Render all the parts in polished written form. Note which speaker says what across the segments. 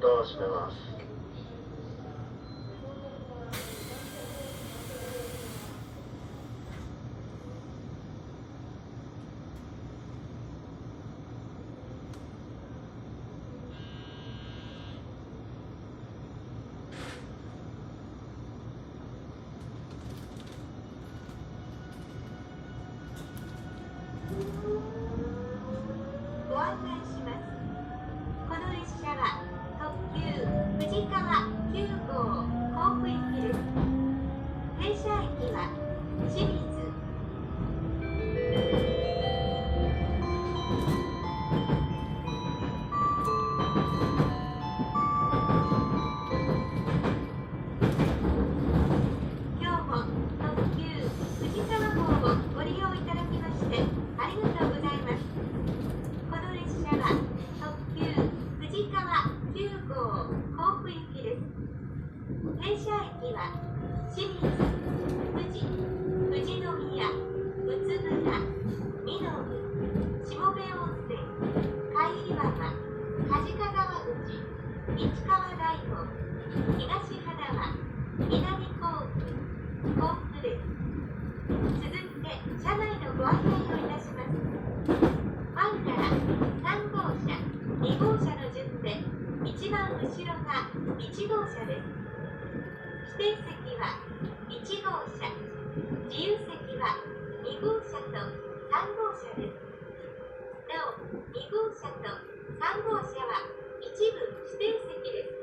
Speaker 1: ドを閉めます。
Speaker 2: ご案内します。この列車は特急ふじかわ9号甲府行きです。停車駅は清水。今日も特急ふじかわ号をご利用いただきましてありがとうございます。この列車は特急ふじかわ9号甲府行きです。停車駅は清水、富士、富士宮、宇都宮、身延、下部温泉、海岩間、梶賀川口、市川大門、東花輪、南甲府、甲府です。続いて車内のご案内をいたします。前から3号車、2号車の順で一番後ろが1号車です。指定席は1号車、自由席は2号車と3号車です。なお、2号車と3号車は一部指定席です。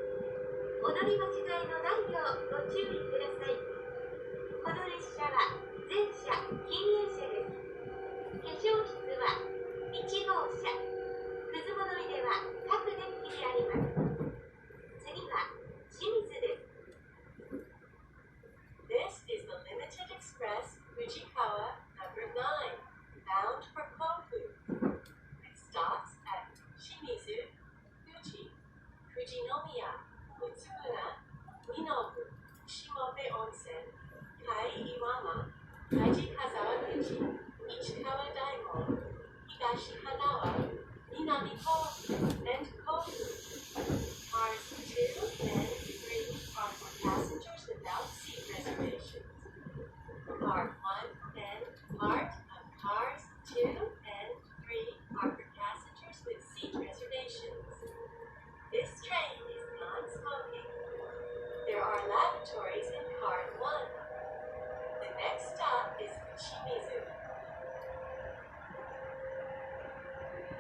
Speaker 2: お乗り間違いのないようご注意ください。この列車は全車禁煙車です。化粧室は1号車、くず物入れは各デッキにあります。次は清水です。
Speaker 3: This is the Limited Express Fujikawa number 9, bound for Kofu. It stops at Shimizu, Fuji, Fujinomiya, Utsumura, Minobu, Shimobe Onsen, Kai-Iwama, Kaji-Kazawa-Guchi, Ichikawa Daimon, Higashi Hanawa, Minami Kofu, and Kofu.